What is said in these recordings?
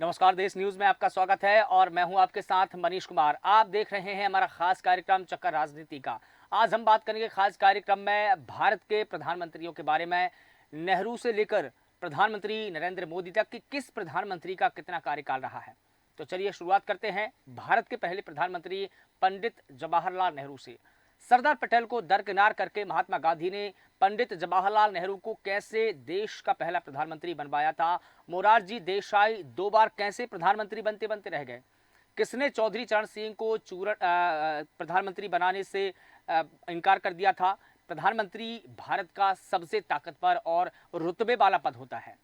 नमस्कार, देश न्यूज में आपका स्वागत है और मैं हूं आपके साथ मनीष कुमार। आप देख रहे हैं हमारा खास कार्यक्रम चक्कर राजनीति का। आज हम बात करेंगे खास कार्यक्रम में भारत के प्रधानमंत्रियों के बारे में। नेहरू से लेकर प्रधानमंत्री नरेंद्र मोदी तक कि किस प्रधानमंत्री का कितना कार्यकाल रहा है। तो चलिए शुरुआत करते हैं भारत के पहले प्रधानमंत्री पंडित जवाहरलाल नेहरू से। सरदार पटेल को दरकिनार करके महात्मा गांधी ने पंडित जवाहरलाल नेहरू को कैसे देश का पहला प्रधानमंत्री बनवाया था। मोरारजी देसाई 2 बार कैसे प्रधानमंत्री बनते बनते रह गए। किसने चौधरी चरण सिंह को प्रधानमंत्री बनाने से इनकार कर दिया था। प्रधानमंत्री भारत का सबसे ताकतवर और रुतबे वाला पद होता है।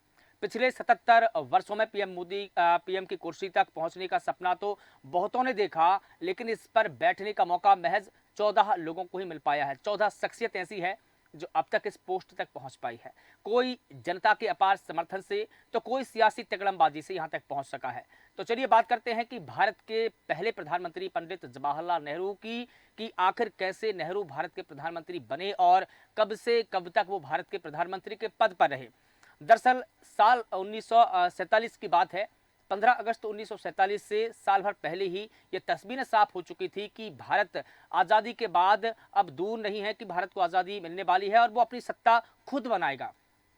पिछले 77 वर्षों में पीएम की कुर्सी तक पहुंचने का सपना तो बहुतों ने देखा, लेकिन इस पर बैठने का मौका महज 14 लोगों को ही मिल पाया है। 14 शख्सियत ऐसी है जो अब तक इस पोस्ट तक पहुंच पाई है। कोई जनता के अपार समर्थन से तो कोई सियासी तिकड़मबाजी से यहां तक पहुंच सका है। तो चलिए बात करते हैं कि भारत के पहले प्रधानमंत्री पंडित जवाहरलाल नेहरू की आखिर कैसे नेहरू भारत के प्रधानमंत्री बने और कब से कब तक वो भारत के प्रधानमंत्री के पद पर रहे। दरअसल साल 1947 की बात है। 15 अगस्त 1947 से साल भर पहले ही ये तस्वीरें साफ हो चुकी थी कि भारत आज़ादी के बाद अब दूर नहीं है कि भारत को आज़ादी मिलने वाली है और वो अपनी सत्ता खुद बनाएगा।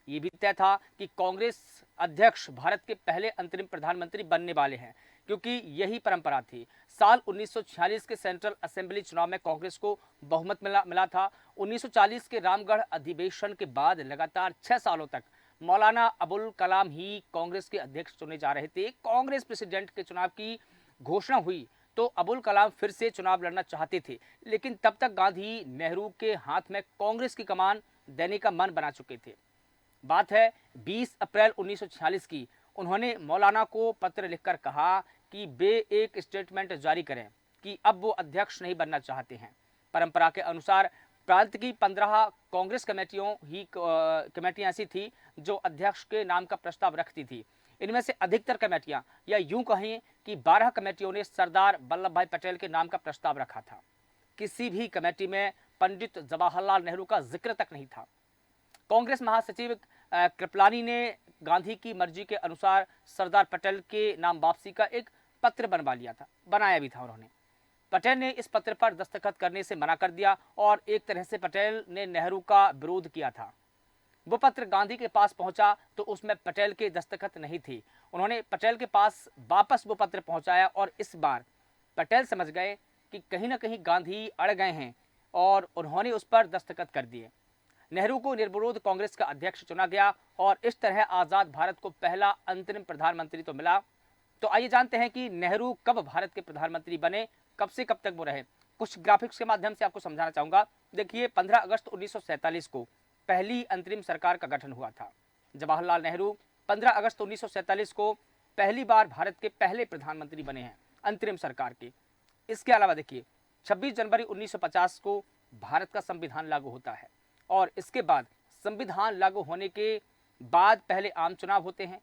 ये भी तय था कि कांग्रेस अध्यक्ष भारत के पहले अंतरिम प्रधानमंत्री बनने वाले हैं, क्योंकि यही परंपरा थी। साल 1946 के सेंट्रल असेंबली चुनाव में कांग्रेस को बहुमत मिला था। 1940 के रामगढ़ अधिवेशन के बाद लगातार 6 सालों तक मौलाना अबुल कलाम ही कांग्रेस के अध्यक्ष चुने जा रहे थे। कांग्रेस प्रेसिडेंट के चुनाव की घोषणा हुई तो अबुल कलाम फिर से चुनाव लड़ना चाहते थे, लेकिन तब तक गांधी नेहरू के हाथ में कांग्रेस की कमान देने का मन बना चुके थे। बात है 20 अप्रैल 1946 की। उन्होंने मौलाना को पत्र लिखकर कहा कि वे एक स्टेटमेंट जारी करें कि अब वो अध्यक्ष नहीं बनना चाहते हैं। परंपरा के अनुसार प्रांत की 15 कांग्रेस कमेटियां ऐसी थी जो अध्यक्ष के नाम का प्रस्ताव रखती थी। इनमें से अधिकतर कमेटियां, या यूं कहें कि 12 कमेटियों ने सरदार वल्लभ भाई पटेल के नाम का प्रस्ताव रखा था। किसी भी कमेटी में पंडित जवाहरलाल नेहरू का जिक्र तक नहीं था। कांग्रेस महासचिव कृपलानी ने गांधी की मर्जी के अनुसार सरदार पटेल के नाम वापसी का एक पत्र बनाया भी था उन्होंने। पटेल ने इस पत्र पर दस्तखत करने से मना कर दिया और एक तरह से पटेल ने नेहरू का विरोध किया था। वो पत्र गांधी के पास पहुंचा तो उसमें पटेल के दस्तखत नहीं थे। उन्होंने पटेल के पास वापस वो पत्र पहुंचाया और इस बार पटेल समझ गए कि कहीं ना कहीं गांधी अड़ गए हैं और उन्होंने उस पर दस्तखत कर दिए। नेहरू को निर्विरोध कांग्रेस का अध्यक्ष चुना गया और इस तरह आजाद भारत को पहला अंतरिम प्रधानमंत्री तो मिला। तो आइए जानते हैं कि नेहरू कब भारत के प्रधानमंत्री बने, कब से कब तक वो रहे। कुछ ग्राफिक्स के माध्यम से आपको समझाना चाहूंगा। देखिए, 15 अगस्त 1947 को पहली अंतरिम सरकार का गठन हुआ था। जवाहरलाल नेहरू 15 अगस्त 1947 को पहली बार भारत के पहले प्रधानमंत्री बने हैं अंतरिम सरकार के। इसके अलावा देखिए, 26 जनवरी 1950 को भारत का संविधान लागू होता है और इसके बाद संविधान लागू होने के बाद पहले आम चुनाव होते हैं।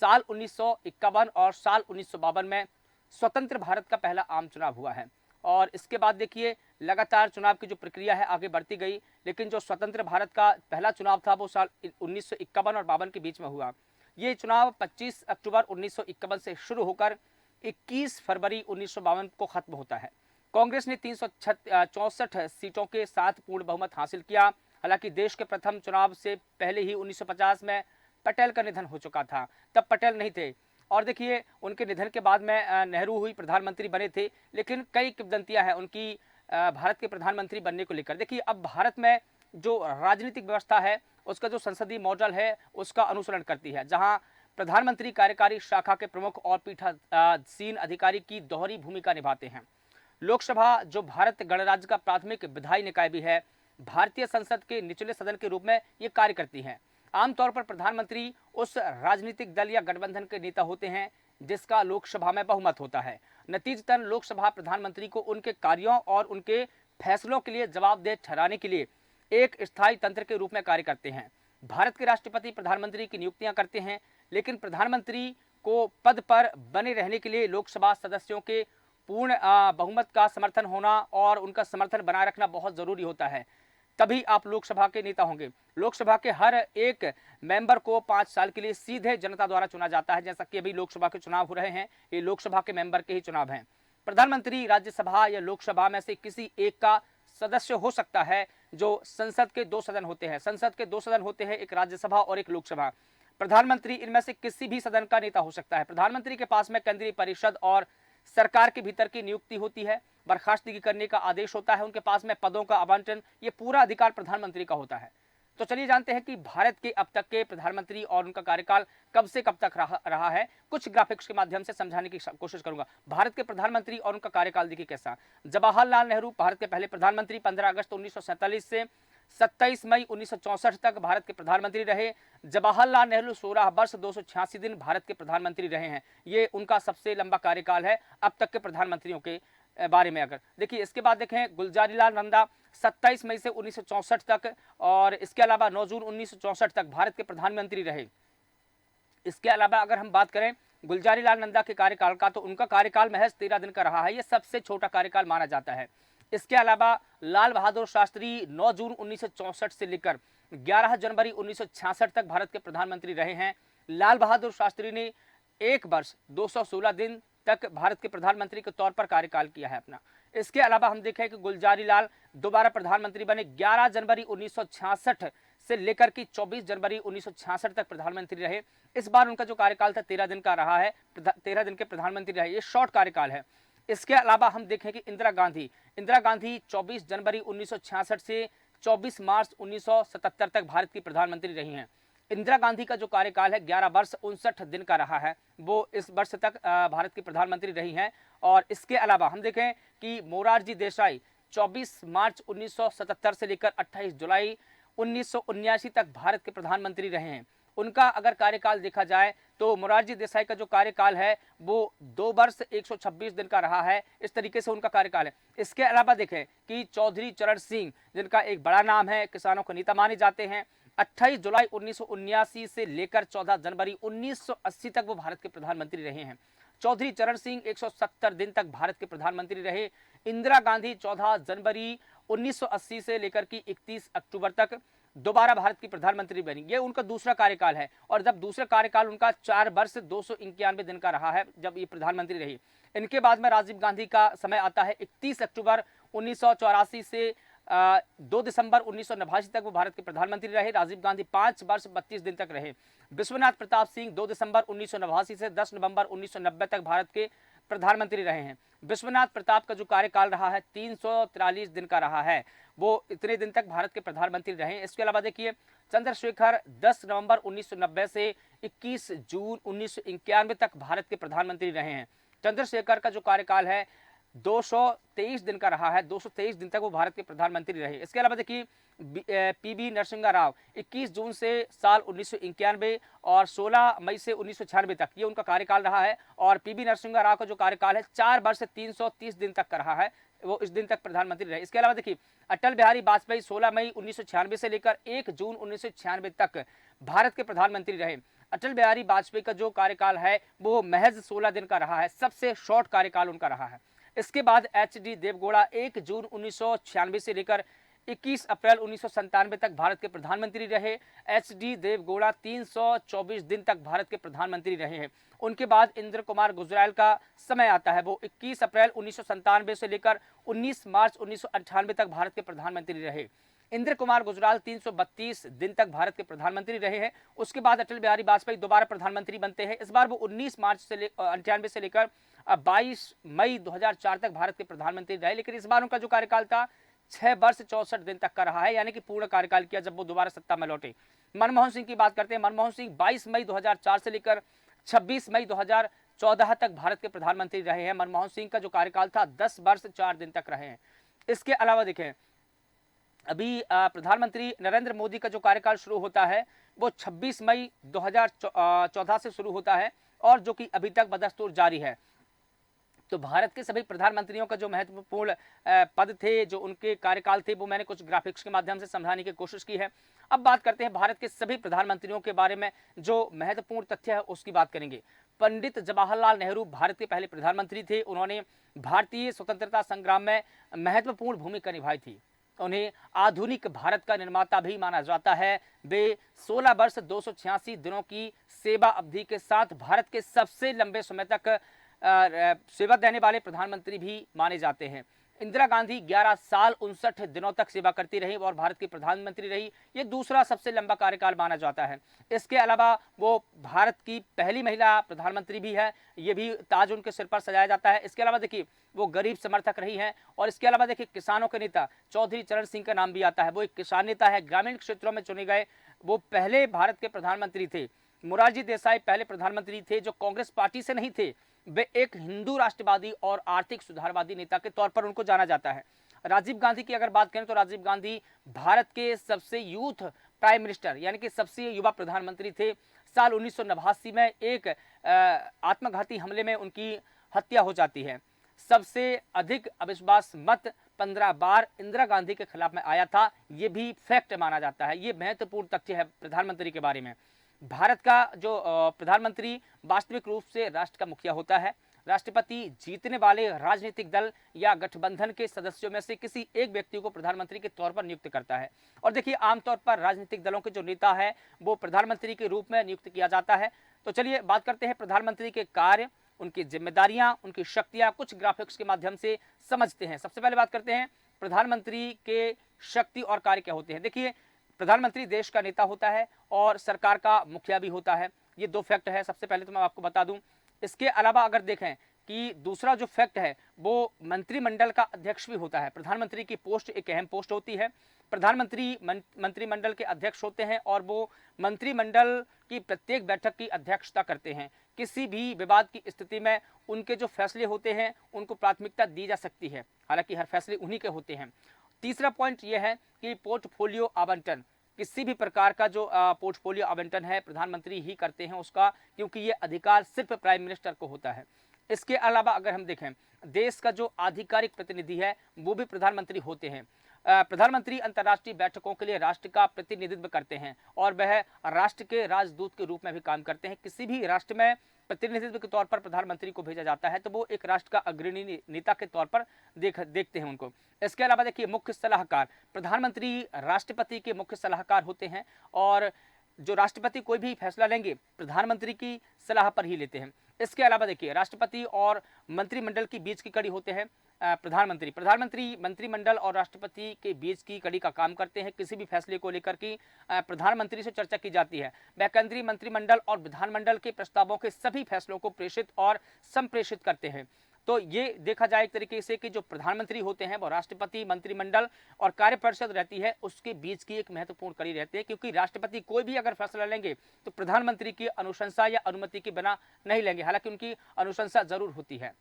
साल 1951 और साल 1952 में स्वतंत्र भारत का पहला आम चुनाव हुआ है और इसके बाद देखिए लगातार चुनाव की जो प्रक्रिया है आगे बढ़ती गई, लेकिन जो स्वतंत्र भारत का पहला चुनाव था वो साल 1951 और 52 के बीच में हुआ। ये चुनाव 25 अक्टूबर 1951 से शुरू होकर 21 फरवरी 1952 को खत्म होता है। कांग्रेस ने 364 सीटों के साथ पूर्ण बहुमत हासिल किया। हालांकि देश के प्रथम चुनाव से पहले ही 1950 में पटेल का निधन हो चुका था, तब पटेल नहीं थे और देखिए उनके निधन के बाद में नेहरू हुई प्रधानमंत्री बने थे, लेकिन कई किंवदंतियां हैं उनकी भारत के प्रधानमंत्री बनने को लेकर। देखिए, अब भारत में जो राजनीतिक व्यवस्था है उसका जो संसदीय मॉडल है उसका अनुसरण करती है, जहां प्रधानमंत्री कार्यकारी शाखा के प्रमुख और पीठासीन अधिकारी की दोहरी भूमिका निभाते हैं। लोकसभा जो भारत गणराज्य का प्राथमिक विधायी निकाय भी है, भारतीय संसद के निचले सदन के रूप में ये कार्य करती है। आमतौर पर प्रधानमंत्री उस राजनीतिक दल या गठबंधन के नेता होते हैं जिसका लोकसभा में बहुमत होता है। नतीजतन लोकसभा प्रधानमंत्री को उनके कार्यों और उनके फैसलों के लिए जवाबदेह ठहराने के लिए एक स्थायी तंत्र के रूप में कार्य करते हैं। भारत के राष्ट्रपति प्रधानमंत्री की नियुक्तियां करते हैं, लेकिन प्रधानमंत्री को पद पर बने रहने के लिए लोकसभा सदस्यों के पूर्ण बहुमत का समर्थन होना और उनका समर्थन बनाए रखना बहुत जरूरी होता है। तभी आप लोकसभा के नेता होंगे। लोकसभा के हर एक मेंबर को 5 साल के लिए सीधे जनता द्वारा चुना जाता है। जैसा कि अभी लोकसभा के चुनाव हो रहे हैं, ये लोकसभा के मेंबर के ही चुनाव हैं। प्रधानमंत्री राज्यसभा या लोकसभा में से किसी एक का सदस्य हो सकता है। जो संसद के 2 सदन होते हैं, संसद के 2 सदन होते हैं, एक राज्यसभा और एक लोकसभा। प्रधानमंत्री इनमें से किसी भी सदन का नेता हो सकता है। प्रधानमंत्री के पास में केंद्रीय परिषद और सरकार के भीतर की नियुक्ति होती है, बर्खास्तगी करने का आदेश होता है, उनके पास में पदों का आवंटन, ये पूरा अधिकार प्रधानमंत्री का होता है। तो चलिए जानते हैं कि भारत के अब तक के प्रधानमंत्री और उनका कार्यकाल कब से कब तक रहा है। कुछ ग्राफिक्स के माध्यम से समझाने की कोशिश करूंगा। भारत के प्रधानमंत्री और उनका कार्यकाल देखिए कैसा। जवाहरलाल नेहरू भारत के पहले प्रधानमंत्री 15 अगस्त 1947 से 27 मई 1964 तक भारत के प्रधानमंत्री रहे। जवाहरलाल नेहरू 16 वर्ष 286 दिन भारत के प्रधानमंत्री रहे हैं। ये उनका सबसे लंबा कार्यकाल है अब तक के प्रधानमंत्रियों के बारे में। अगर देखिए इसके बाद देखें गुलजारीलाल नंदा 27 मई से 1964 तक, और इसके अलावा 9 जून 1964 तक भारत के प्रधानमंत्री रहे। इसके अलावा अगर हम बात करें गुलजारीलाल नंदा के कार्यकाल का, तो उनका कार्यकाल महज 13 दिन का रहा है। यह सबसे छोटा कार्यकाल माना जाता है। इसके अलावा लाल बहादुर शास्त्री 9 जून 1964 से लेकर 11 जनवरी 1966 तक भारत के प्रधानमंत्री रहे हैं। लाल बहादुर शास्त्री ने 1 वर्ष 216 दिन तक भारत के प्रधानमंत्री के तौर पर कार्यकाल किया है अपना। इसके अलावा हम देखें कि गुलजारीलाल दोबारा प्रधानमंत्री बने। 11 जनवरी 1966 से लेकर के 24 जनवरी 1966 तक प्रधानमंत्री रहे। इस बार उनका जो कार्यकाल था 13 दिन का रहा है, 13 दिन के प्रधानमंत्री रहे। ये शॉर्ट कार्यकाल है। इसके अलावा हम देखें कि इंदिरा गांधी 24 जनवरी 1966 से 24 मार्च 1977 तक भारत की प्रधानमंत्री रही हैं। इंदिरा गांधी का जो कार्यकाल है 11 वर्ष 59 दिन का रहा है। वो इस वर्ष तक भारत की प्रधानमंत्री रही हैं। और इसके अलावा हम देखें कि मोरारजी देसाई 24 मार्च 1977 से लेकर 28 जुलाई 1979 तक भारत के प्रधानमंत्री रहे हैं। उनका अगर कार्यकाल देखा जाए तो मोरारजी देसाई का जो कार्यकाल है वो 2 वर्ष 126 दिन का रहा है। इस तरीके से उनका कार्यकाल है। इसके अलावा देखें कि चौधरी चरण सिंह, जिनका एक बड़ा नाम है, किसानों के नेता माने जाते हैं, 28 जुलाई 1979 से लेकर 14 जनवरी 1980 तक वो भारत के प्रधानमंत्री रहे हैं। चौधरी चरण सिंह 170 दिन तक भारत के प्रधानमंत्री रहे। इंदिरा गांधी 14 जनवरी 1980 से लेकर की 31 अक्टूबर तक दोबारा भारत की प्रधानमंत्री बनी। ये उनका दूसरा कार्यकाल है। और जब दूसरा कार्यकाल उनका 4 वर्ष 291 दिन का रहा है जब ये प्रधानमंत्री रही। इनके बाद में राजीव गांधी का समय आता है 31 अक्टूबर 1984 से 2 दिसंबर 1989 तक वो भारत के प्रधानमंत्री रहे। राजीव गांधी 5 वर्ष 32 दिन तक रहे। विश्वनाथ प्रताप सिंह 2 दिसंबर 1989 से 10 नवंबर 1990 तक भारत के प्रधानमंत्री रहे हैं। विश्वनाथ प्रताप का जो कार्यकाल रहा है 343 दिन का रहा है। वो इतने दिन तक भारत के प्रधानमंत्री रहे। इसके अलावा देखिए चंद्रशेखर 10 नवंबर 1990 से 21 जून 1991 तक भारत के प्रधानमंत्री रहे हैं। चंद्रशेखर का जो कार्यकाल है 223 दिन का रहा है। 223 दिन तक वो भारत के प्रधानमंत्री रहे। इसके अलावा देखिए पीबी नरसिम्हा राव 21 जून से साल 1991 और 16 मई से 1996 तक ये उनका कार्यकाल रहा है। और पीबी नरसिम्हा राव का जो कार्यकाल है 4 वर्ष 330 दिन तक का रहा है। वो इस दिन तक प्रधानमंत्री रहे। इसके अलावा देखिए अटल बिहारी वाजपेयी 16 मई 1996 से लेकर 1 जून 1996 तक भारत के प्रधानमंत्री रहे। अटल बिहारी वाजपेयी का जो कार्यकाल है वो महज 16 दिन का रहा है। सबसे शॉर्ट कार्यकाल उनका रहा है। इसके बाद एच.डी. देवगौड़ा 1 जून 1996 से लेकर 21 अप्रैल 1997 तक भारत के प्रधानमंत्री रहे। एच.डी. देवगौड़ा 324 दिन तक भारत के प्रधानमंत्री रहे हैं। उनके बाद इंद्र कुमार गुजराल का समय आता है। वो 21 अप्रैल 1997 से लेकर 19 मार्च 1998 तक भारत के प्रधानमंत्री रहे। इंद्र कुमार गुजराल 332 दिन तक भारत के प्रधानमंत्री रहे हैं। उसके बाद अटल बिहारी वाजपेयी दोबारा प्रधानमंत्री बनते हैं। इस बार वो 19 मार्च से 98 से लेकर 22 मई 2004 तक भारत के प्रधानमंत्री रहे। लेकिन इस बार उनका जो कार्यकाल था 6 वर्ष 64 दिन तक का रहा है, यानी कि पूर्ण कार्यकाल किया जब वो दोबारा सत्ता में लौटे। मनमोहन सिंह की बात करते हैं। मनमोहन सिंह 22 मई 2004 से लेकर 26 मई 2014 तक भारत के प्रधानमंत्री रहे हैं। मनमोहन सिंह का जो कार्यकाल था 10 वर्ष 4 दिन तक रहे हैं। इसके अलावा देखें अभी प्रधानमंत्री नरेंद्र मोदी का जो कार्यकाल शुरू होता है वो 26 मई 2014 से शुरू होता है और जो कि अभी तक बदस्तूर जारी है। तो भारत के सभी प्रधानमंत्रियों का जो महत्वपूर्ण पद थे, जो उनके कार्यकाल थे, वो मैंने कुछ ग्राफिक्स के माध्यम से समझाने की कोशिश की है। अब बात करते हैं भारत के सभी प्रधानमंत्रियों के बारे में। जो महत्वपूर्ण तथ्य है उसकी बात करेंगे। पंडित जवाहरलाल नेहरू भारत के पहले प्रधानमंत्री थे। उन्होंने भारतीय स्वतंत्रता संग्राम में महत्वपूर्ण भूमिका निभाई थी उन्हें आधुनिक भारत का निर्माता भी माना जाता है। वे 16 वर्ष 286 दिनों की सेवा अवधि के साथ भारत के सबसे लंबे समय तक सेवा देने वाले प्रधानमंत्री भी माने जाते हैं। इंदिरा गांधी 11 साल 59 दिनों तक सेवा करती रही और भारत की प्रधानमंत्री रही। ये दूसरा सबसे लंबा कार्यकाल माना जाता है। इसके अलावा वो भारत की पहली महिला प्रधानमंत्री भी है, ये भी ताज उनके सिर पर सजाया जाता है। इसके अलावा देखिए वो गरीब समर्थक रही हैं और इसके अलावा देखिए किसानों के नेता चौधरी चरण सिंह का नाम भी आता है। वो एक किसान नेता है, ग्रामीण क्षेत्रों में चुने गए वो पहले भारत के प्रधानमंत्री थे। मोरारजी देसाई पहले प्रधानमंत्री थे जो कांग्रेस पार्टी से नहीं थे। वे एक हिंदू राष्ट्रवादी और आर्थिक सुधारवादी नेता के तौर पर उनको जाना जाता है। राजीव गांधी की अगर बात करें तो राजीव गांधी भारत के सबसे यूथ प्राइम मिनिस्टर यानी कि सबसे युवा प्रधानमंत्री थे। साल 1989 में एक आत्मघाती हमले में उनकी हत्या हो जाती है। सबसे अधिक अविश्वास मत 15 बार इंदिरा गांधी के खिलाफ में आया था, ये भी फैक्ट माना जाता है। ये महत्वपूर्ण तथ्य है प्रधानमंत्री के बारे में। भारत का जो प्रधानमंत्री वास्तविक रूप से राष्ट्र का मुखिया होता है। राष्ट्रपति जीतने वाले राजनीतिक दल या गठबंधन के सदस्यों में से किसी एक व्यक्ति को प्रधानमंत्री के तौर पर नियुक्त करता है। और देखिए आमतौर पर राजनीतिक दलों के जो नेता है वो प्रधानमंत्री के रूप में नियुक्त किया जाता है। तो चलिए बात करते हैं प्रधानमंत्री के कार्य, उनकी जिम्मेदारियां, उनकी शक्तियां, कुछ ग्राफिक्स के माध्यम से समझते हैं। सबसे पहले बात करते हैं प्रधानमंत्री के शक्ति और कार्य क्या होते हैं। देखिए प्रधानमंत्री देश का नेता होता है और सरकार का मुखिया भी होता है। ये दो फैक्ट है, सबसे पहले तो मैं आपको बता दूं। इसके अलावा अगर देखें कि दूसरा जो फैक्ट है वो मंत्रिमंडल का अध्यक्ष भी होता है। प्रधानमंत्री की पोस्ट एक अहम पोस्ट होती है। प्रधानमंत्री मंत्रिमंडल के अध्यक्ष होते हैं और वो मंत्रिमंडल की प्रत्येक बैठक की अध्यक्षता करते हैं। किसी भी विवाद की स्थिति में उनके जो फैसले होते हैं उनको प्राथमिकता दी जा सकती है, हालांकि हर फैसले उन्हीं के होते हैं। तीसरा पॉइंट यह है कि पोर्टफोलियो आवंटन, किसी भी प्रकार का जो पोर्टफोलियो आवंटन है प्रधानमंत्री ही करते हैं उसका, क्योंकि ये अधिकार सिर्फ प्राइम मिनिस्टर को होता है। इसके अलावा अगर हम देखें देश का जो आधिकारिक प्रतिनिधि है वो भी प्रधानमंत्री होते हैं। प्रधानमंत्री अंतर्राष्ट्रीय बैठकों के लिए राष्ट्र का प्रतिनिधित्व करते हैं और वह राष्ट्र के राजदूत के रूप में भी काम करते हैं। किसी भी राष्ट्र में प्रतिनिधित्व के तौर पर प्रधानमंत्री को भेजा जाता है तो वो एक राष्ट्र का अग्रणी नेता के तौर पर देखते हैं उनको। इसके अलावा देखिए मुख्य सलाहकार, प्रधानमंत्री राष्ट्रपति के मुख्य सलाहकार होते हैं और जो राष्ट्रपति कोई भी फैसला लेंगे प्रधानमंत्री की सलाह पर ही लेते हैं। इसके अलावा देखिए राष्ट्रपति और मंत्रिमंडल के बीच की कड़ी होते हैं प्रधानमंत्री मंत्रिमंडल और राष्ट्रपति के बीच की कड़ी का काम करते हैं। किसी भी फैसले को लेकर के प्रधानमंत्री से चर्चा की जाती है। वह केंद्रीय मंत्रिमंडल और विधानमंडल के प्रस्तावों के सभी फैसलों को प्रेषित और संप्रेषित करते हैं। तो ये देखा जाए एक तरीके से कि जो प्रधानमंत्री होते हैं वो राष्ट्रपति, मंत्रिमंडल और कार्य परिषद रहती है उसके बीच की एक महत्वपूर्ण कड़ी रहती है, क्योंकि राष्ट्रपति कोई भी अगर फैसला लेंगे तो प्रधानमंत्री की अनुशंसा या अनुमति के बिना नहीं लेंगे, हालांकि उनकी अनुशंसा जरूर होती है।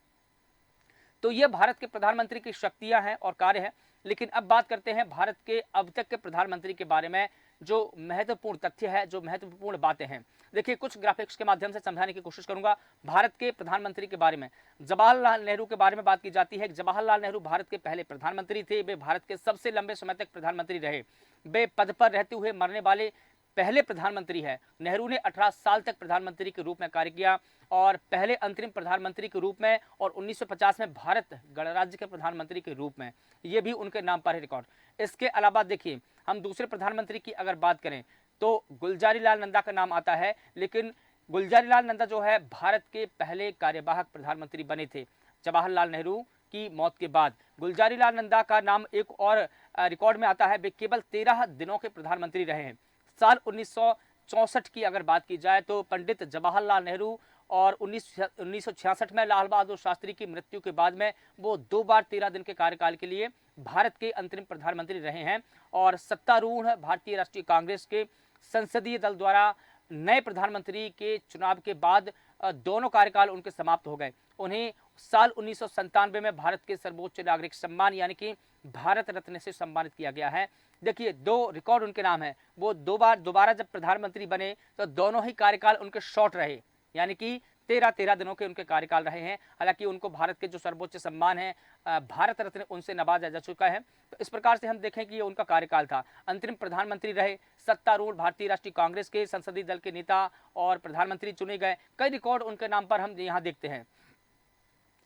तो ये भारत के प्रधानमंत्री की शक्तियां हैं और कार्य है। लेकिन अब बात करते हैं भारत के अब तक के प्रधानमंत्री के बारे में, जो महत्वपूर्ण तथ्य है, जो महत्वपूर्ण बातें हैं। देखिए कुछ ग्राफिक्स के माध्यम से समझाने की कोशिश करूंगा भारत के प्रधानमंत्री के बारे में। जवाहरलाल नेहरू के बारे में बात की जाती है। जवाहरलाल नेहरू भारत के पहले प्रधानमंत्री थे। वे भारत के सबसे लंबे समय तक प्रधानमंत्री रहे। वे पद पर रहते हुए मरने वाले पहले प्रधानमंत्री है। नेहरू ने 18 साल तक प्रधानमंत्री के रूप में कार्य किया और पहले अंतरिम प्रधानमंत्री के रूप में और 1950 में भारत गणराज्य के प्रधानमंत्री के रूप में, ये भी उनके नाम पर है रिकॉर्ड। इसके अलावा देखिए हम दूसरे प्रधानमंत्री की अगर बात करें तो गुलजारी लाल नंदा का नाम आता है, लेकिन गुलजारी लाल नंदा जो है भारत के पहले कार्यवाहक प्रधानमंत्री बने थे। जवाहरलाल नेहरू की मौत के बाद गुलजारी लाल नंदा का नाम एक और रिकॉर्ड में आता है। वे केवल 13 दिनों के प्रधानमंत्री रहे हैं। साल 1964 की अगर बात की जाए तो पंडित जवाहरलाल नेहरू और 1966 में लाल बहादुर शास्त्री की मृत्यु के बाद में वो 2 बार 13 दिन के कार्यकाल के लिए भारत के अंतरिम प्रधानमंत्री रहे हैं। और सत्तारूढ़ भारतीय राष्ट्रीय कांग्रेस के संसदीय दल द्वारा नए प्रधानमंत्री के चुनाव के बाद दोनों कार्यकाल उनके समाप्त हो गए। उन्हें साल 1997 में भारत के सर्वोच्च नागरिक सम्मान यानी कि भारत रत्न से सम्मानित किया गया है। देखिए 2 रिकॉर्ड उनके नाम है। वो दोबारा जब प्रधानमंत्री बने तो दोनों ही कार्यकाल उनके शॉर्ट रहे, यानी कि 13 दिनों के उनके कार्यकाल रहे हैं। हालांकि उनको भारत के जो सर्वोच्च सम्मान है भारत रत्न उनसे नवाजा जा चुका है। तो इस प्रकार से हम देखें कि ये उनका कार्यकाल था। अंतरिम प्रधानमंत्री रहे, सत्तारूढ़ भारतीय राष्ट्रीय कांग्रेस के संसदीय दल के नेता और प्रधानमंत्री चुने गए। कई रिकॉर्ड उनके नाम पर हम यहाँ देखते हैं।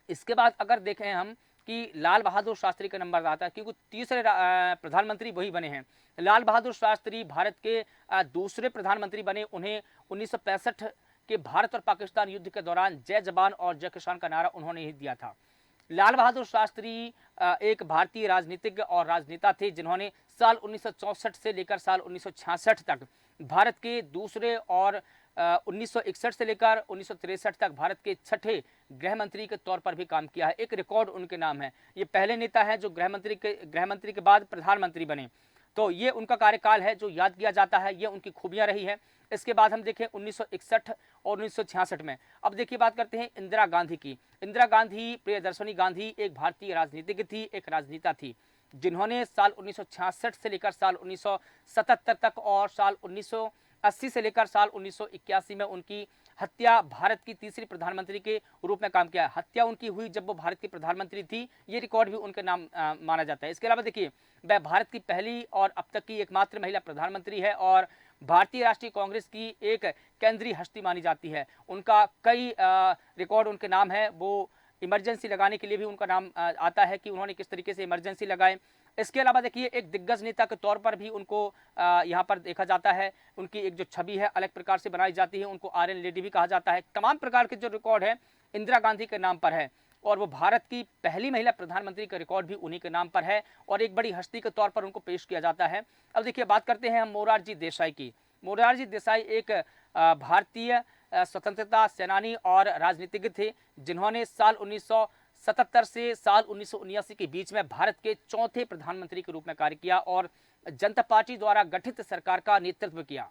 इसके बाद अगर देखें हम कि लाल बहादुर शास्त्री का नंबर आता है, क्योंकि तीसरे प्रधानमंत्री वही बने हैं। लाल बहादुर शास्त्री भारत के दूसरे प्रधानमंत्री बने। उन्हें 1965 के भारत और पाकिस्तान युद्ध के दौरान जय जवान और जय किसान का नारा उन्होंने ही दिया था। लाल बहादुर शास्त्री एक भारतीय राजनीतिज्ञ और राजनेता थे, जिन्होंने साल 1964 से लेकर साल 1966 तक भारत के दूसरे और 1961 से लेकर 1963 तक भारत के छठे गृह मंत्री के तौर पर भी काम किया है। एक रिकॉर्ड उनके नाम है। ये पहले नेता है जो गृह मंत्री के बाद प्रधानमंत्री बने। तो ये उनका कार्यकाल है जो याद किया जाता है, ये उनकी खूबियां रही है। इसके बाद हम देखें 1961 और 1966 में। अब देखिए बात करते हैं इंदिरा गांधी की। इंदिरा गांधी, प्रियदर्शनी गांधी एक भारतीय राजनीतिज्ञ थी, एक राजनेता थी, जिन्होंने साल 1966 से लेकर साल 1977 तक और साल 1980 से लेकर साल 1981 में उनकी हत्या, भारत की तीसरी प्रधानमंत्री के रूप में काम किया। हत्या उनकी हुई जब वो भारत की प्रधानमंत्री थी, ये रिकॉर्ड भी उनके नाम माना जाता है। इसके अलावा देखिए, वह भारत की पहली और अब तक की एकमात्र महिला प्रधानमंत्री है और भारतीय राष्ट्रीय कांग्रेस की एक केंद्रीय हस्ती मानी जाती है। उनका कई रिकॉर्ड उनके नाम है। वो इमरजेंसी लगाने के लिए भी उनका नाम आता है कि उन्होंने किस तरीके से इमरजेंसी लगाए। इसके अलावा देखिए, एक दिग्गज नेता के तौर पर भी उनको यहाँ पर देखा जाता है। उनकी एक जो छवि है अलग प्रकार से बनाई जाती है। उनको आयरन लेडी भी कहा जाता है। तमाम प्रकार के जो रिकॉर्ड है इंदिरा गांधी के नाम पर है और वो भारत की पहली महिला प्रधानमंत्री का रिकॉर्ड भी उन्हीं के नाम पर है और एक बड़ी हस्ती के तौर पर उनको पेश किया जाता है। अब देखिए, बात करते हैं हम मोरारजी देसाई की। मोरारजी देसाई एक भारतीय स्वतंत्रता सेनानी और राजनीतिज्ञ थे, जिन्होंने साल 1977 से साल 1979 के बीच में भारत के चौथे प्रधानमंत्री के रूप में कार्य किया और जनता पार्टी द्वारा गठित सरकार का नेतृत्व किया।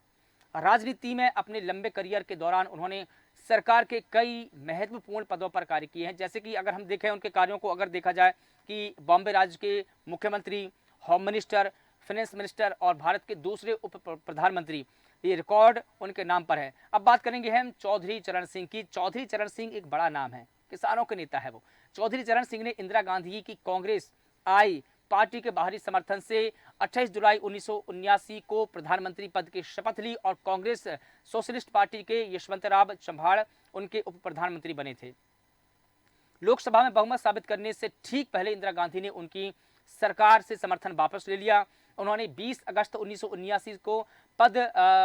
राजनीति में अपने लंबे करियर के दौरान उन्होंने सरकार के कई महत्वपूर्ण पदों पर कार्य किए हैं। जैसे कि अगर हम देखें उनके कार्यों को, अगर देखा जाए कि बॉम्बे राज्य के मुख्यमंत्री, होम मिनिस्टर, फाइनेंस मिनिस्टर और भारत के दूसरे उप प्रधानमंत्री, ये रिकॉर्ड उनके नाम पर है। अब बात करेंगे हम चौधरी चरण सिंह की। चौधरी चरण सिंह एक बड़ा नाम है, किसानों के नेता है वो। चौधरी चरण सिंह ने इंदिरा गांधी की कांग्रेस आई पार्टी के बाहरी समर्थन से 28 जुलाई 1979 को प्रधानमंत्री पद की शपथ ली और कांग्रेस सोशलिस्ट पार्टी के यशवंतराव चव्हाण उनके उप प्रधानमंत्री बने थे। लोकसभा में बहुमत साबित करने से ठीक पहले इंदिरा गांधी ने उनकी सरकार से समर्थन वापस ले लिया। उन्होंने 20 अगस्त 1979 को पद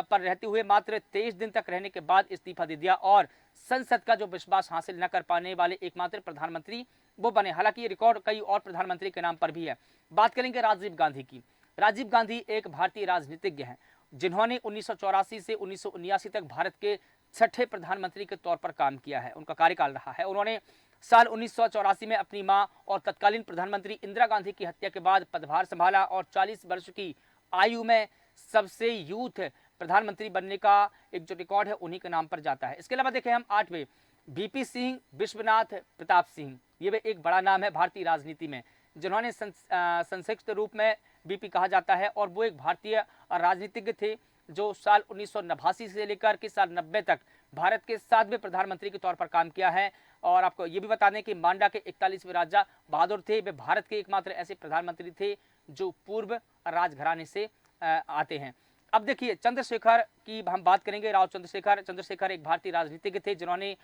पर रहते हुए मात्र 23 दिन तक रहने के बाद इस्तीफा दे दिया और संसद का जो विश्वास हासिल न कर पाने वाले एकमात्र प्रधानमंत्री वो बने। हालांकि ये रिकॉर्ड कई और प्रधानमंत्री के नाम पर भी है। बात करेंगे राजीव गांधी की। राजीव गांधी एक भारतीय राजनीतिज्ञ हैं, जिन्होंने 1984 से 1979 तक भारत के छठे प्रधानमंत्री के तौर पर काम किया है। उनका कार्यकाल रहा है। उन्होंने साल 1984 में अपनी मां और तत्कालीन प्रधानमंत्री इंदिरा गांधी की हत्या के बाद पदभार संभाला और 40 वर्ष की आयु में सबसे यूथ प्रधानमंत्री बनने का एक जो रिकॉर्ड है उन्हीं के नाम पर जाता है। इसके अलावा देखें हम 8वें बीपी सिंह विश्वनाथ प्रताप सिंह। ये भी एक बड़ा नाम है भारतीय राजनीति में, जिन्होंने संक्षिप्त रूप में बीपी कहा जाता है और वो एक भारतीय राजनीतिज्ञ थे जो साल 1989 से लेकर के साल 90 तक भारत के 7वें प्रधानमंत्री के तौर पर काम किया है। और आपको ये भी बता दें कि मांडा के 41वें राजा बहादुर थे। वे भारत के एकमात्र ऐसे प्रधानमंत्री थे जो पूर्व राजघराने से आते हैं। अब देखिए, चंद्रशेखर की हम बात करेंगे। राव चंद्रशेखर एक भारतीय राजनीतिज्ञ थे, जिन्होंने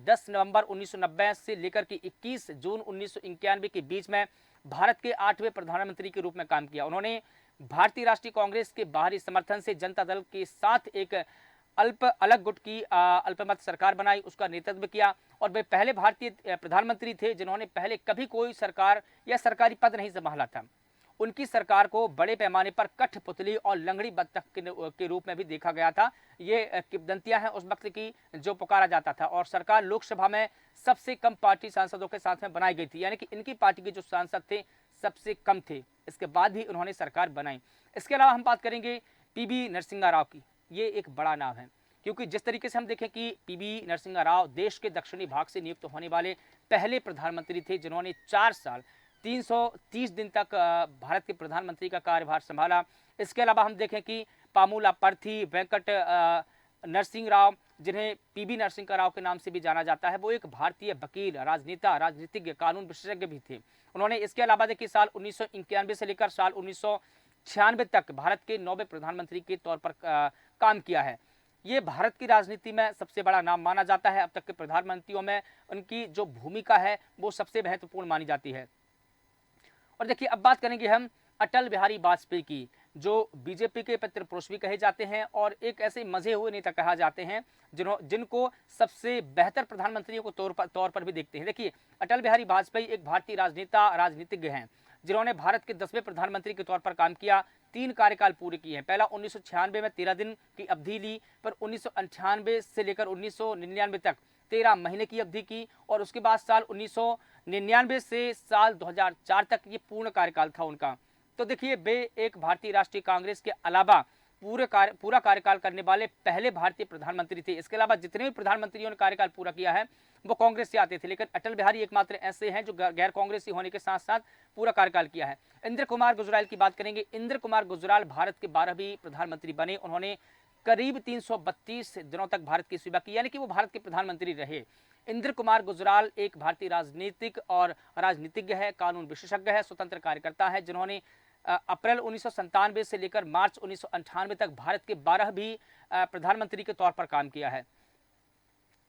10 नवंबर 1990 से लेकर के 21 जून 1991 के बीच में भारत के 8वें प्रधानमंत्री के रूप में काम किया। उन्होंने भारतीय राष्ट्रीय कांग्रेस के बाहरी समर्थन से जनता दल के साथ एक अलग गुट की अल्पमत सरकार बनाई, उसका नेतृत्व किया और वे पहले भारतीय प्रधानमंत्री थे जिन्होंने पहले कभी कोई सरकार या सरकारी पद नहीं संभाला था। उनकी सरकार को बड़े पैमाने पर कठपुतली और लंगड़ी बत्तख के रूप में भी देखा गया था। ये किंवदंतियां हैं उस वक्त की जो पुकारा जाता था और सरकार लोकसभा में सबसे कम पार्टी सांसदों के साथ में बनाई गई थी, यानी कि इनकी पार्टी के जो सांसद थे सबसे कम थे। इसके बाद ही उन्होंने सरकार बनाई। इसके अलावा हम बात करेंगे पीबी नरसिम्हा राव की। ये एक बड़ा नाम है क्योंकि जिस तरीके से हम देखें कि पीबी नरसिम्हा राव देश के दक्षिणी भाग से नियुक्त होने वाले पहले प्रधानमंत्री थे जिन्होंने 4 साल 330 दिन तक भारत के प्रधानमंत्री का कार्यभार संभाला। इसके अलावा हम देखें कि पामूला पर्थी वेंकट नरसिंह राव, जिन्हें पीबी नरसिम्हा राव के नाम से भी जाना जाता है, वो एक भारतीय वकील, राजनेता, राजनीतिज्ञ, कानून विशेषज्ञ भी थे। उन्होंने इसके अलावा देखिए साल 1991 से लेकर साल 1996 तक भारत के 9वें प्रधानमंत्री के तौर पर काम किया है। ये भारत की राजनीति में सबसे बड़ा नाम माना जाता है। अब तक के प्रधानमंत्रियों में उनकी जो भूमिका है वो सबसे महत्वपूर्ण मानी जाती है। और देखिए अब बात करेंगे हम अटल बिहारी वाजपेयी की, जो बीजेपी के पितृ पुरुष भी कहे जाते हैं और एक ऐसे मजे हुए नेता कहा जाते हैं जिनको सबसे बेहतर प्रधानमंत्रियों को तौर पर भी देखते हैं। देखिए अटल बिहारी वाजपेयी एक भारतीय राजनीतिज्ञ हैं जिन्होंने भारत के 10वें प्रधानमंत्री के तौर पर काम किया, 3 कार्यकाल पूरे किए हैं। पहला 1996 में 13 दिन की अवधि ली, पर 1998 से लेकर 1999 तक 13 महीने की अवधि की, और उसके बाद साल 1999 से साल 2004 तक ये पूर्ण कार्यकाल था उनका। तो देखिए वे एक भारतीय राष्ट्रीय कांग्रेस के अलावा पूरा कार्यकाल करने वाले पहले भारतीय प्रधानमंत्री थे। इसके अलावा जितने भी प्रधानमंत्रियों ने कार्यकाल पूरा किया है वो कांग्रेस से आते थे, लेकिन अटल बिहारी एकमात्र ऐसे हैं जो गैर कांग्रेसी होने के साथ साथ पूरा कार्यकाल किया है। इंद्र कुमार गुजराल की बात करेंगे। इंद्र कुमार गुजराल भारत के 12वीं प्रधानमंत्री बने। उन्होंने करीब 332 दिनों तक भारत की सेवा की, यानी कि वो भारत के प्रधानमंत्री रहे। इंद्र कुमार गुजराल एक भारतीय राजनीतिज्ञ है, कानून विशेषज्ञ है, स्वतंत्र कार्यकर्ता है, जिन्होंने अप्रैल 1997 से लेकर मार्च 1998 तक भारत के 12वीं प्रधानमंत्री के तौर पर काम किया है।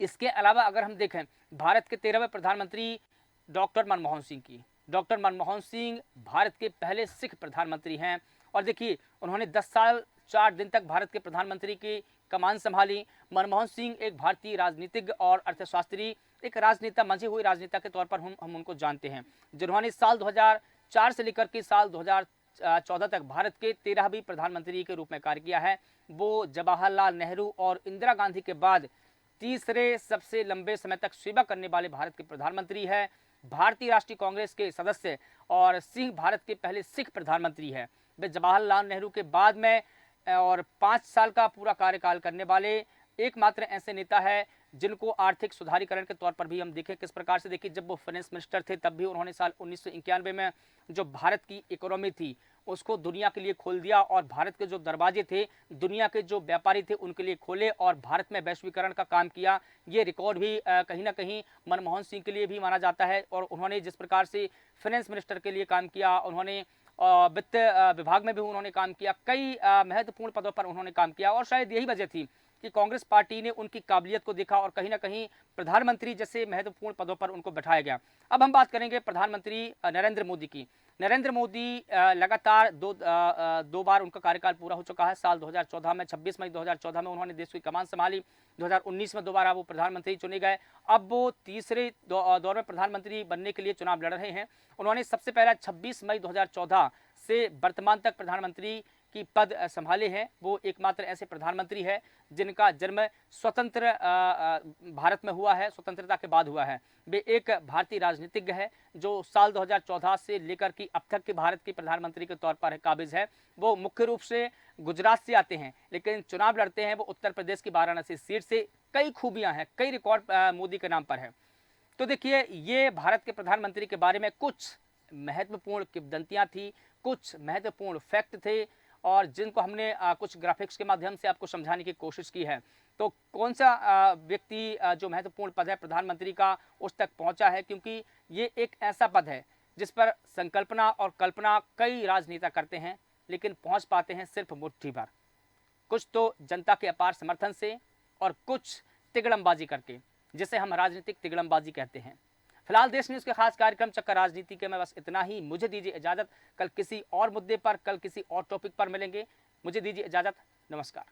इसके अलावा अगर हम देखें भारत के 13वें प्रधानमंत्री डॉक्टर मनमोहन सिंह की, डॉक्टर मनमोहन सिंह भारत के पहले सिख प्रधानमंत्री हैं, और देखिए उन्होंने 10 साल 4 दिन तक भारत के प्रधानमंत्री की कमान संभाली। मनमोहन सिंह एक भारतीय राजनीतिज्ञ और अर्थशास्त्री, एक राजनेता, मंझे हुए राजनेता के तौर पर हम उनको जानते हैं, जिन्होंने साल 2004 से लेकर के साल 2014 तक भारत के 13वीं प्रधानमंत्री के रूप में कार्य किया है। वो जवाहरलाल नेहरू और इंदिरा गांधी के बाद तीसरे सबसे लंबे समय तक सेवा करने वाले भारत के प्रधानमंत्री है, भारतीय राष्ट्रीय कांग्रेस के सदस्य, और सिंह भारत के पहले सिख प्रधानमंत्री है। वे जवाहरलाल नेहरू के बाद में और 5 साल का पूरा कार्यकाल करने वाले एकमात्र ऐसे नेता है जिनको आर्थिक सुधारीकरण के तौर पर भी हम देखें किस प्रकार से। देखिए जब वो फाइनेंस मिनिस्टर थे तब भी उन्होंने साल 1991 में जो भारत की इकोनॉमी थी उसको दुनिया के लिए खोल दिया, और भारत के जो दरवाजे थे दुनिया के जो व्यापारी थे उनके लिए खोले और भारत में वैश्वीकरण का काम किया। ये रिकॉर्ड भी कहीं ना कहीं मनमोहन सिंह के लिए भी माना जाता है, और उन्होंने जिस प्रकार से फाइनेंस मिनिस्टर के लिए काम किया, उन्होंने वित्त विभाग में भी उन्होंने काम किया, कई महत्वपूर्ण पदों पर उन्होंने काम किया, और शायद यही वजह थी कि कांग्रेस पार्टी ने उनकी काबिलियत को देखा और कहीं ना कहीं प्रधानमंत्री जैसे महत्वपूर्ण पदों पर उनको बैठाया गया। अब हम बात करेंगे प्रधानमंत्री नरेंद्र मोदी की। नरेंद्र मोदी लगातार दो बार उनका कार्यकाल पूरा हो चुका है। साल 2014 में 26 मई 2014 में उन्होंने देश की कमान संभाली, 2019 में दोबारा वो प्रधानमंत्री चुने गए। अब वो तीसरे दौर में प्रधानमंत्री बनने के लिए चुनाव लड़ रहे हैं। उन्होंने सबसे पहला 26 मई 2014 से वर्तमान तक प्रधानमंत्री की पद संभाले हैं। वो एकमात्र ऐसे प्रधानमंत्री है जिनका जन्म स्वतंत्र भारत में हुआ है, स्वतंत्रता के बाद हुआ है। वे एक भारतीय राजनीतिज्ञ है जो साल 2014 से लेकर की अब तक के भारत के प्रधानमंत्री के तौर पर काबिज है। वो मुख्य रूप से गुजरात से आते हैं, लेकिन चुनाव लड़ते हैं वो उत्तर प्रदेश की वाराणसी सीट से। कई खूबियां हैं, कई रिकॉर्ड मोदी के नाम पर है। तो देखिए ये भारत के प्रधानमंत्री के बारे में कुछ महत्वपूर्ण किंवदंतियां थी, कुछ महत्वपूर्ण फैक्ट थे, और जिनको हमने कुछ ग्राफिक्स के माध्यम से आपको समझाने की कोशिश की है। तो कौन सा व्यक्ति जो महत्वपूर्ण पद है प्रधानमंत्री का उस तक पहुंचा है, क्योंकि ये एक ऐसा पद है जिस पर संकल्पना और कल्पना कई राजनेता करते हैं, लेकिन पहुंच पाते हैं सिर्फ मुट्ठी भर। कुछ तो जनता के अपार समर्थन से और कुछ तिगड़मबाजी करके, जिसे हम राजनीतिक तिगड़मबाजी कहते हैं। फिलहाल देश न्यूज़ के खास कार्यक्रम चक्कर राजनीति के में बस इतना ही। मुझे दीजिए इजाजत, कल किसी और मुद्दे पर, कल किसी और टॉपिक पर मिलेंगे। मुझे दीजिए इजाजत, नमस्कार।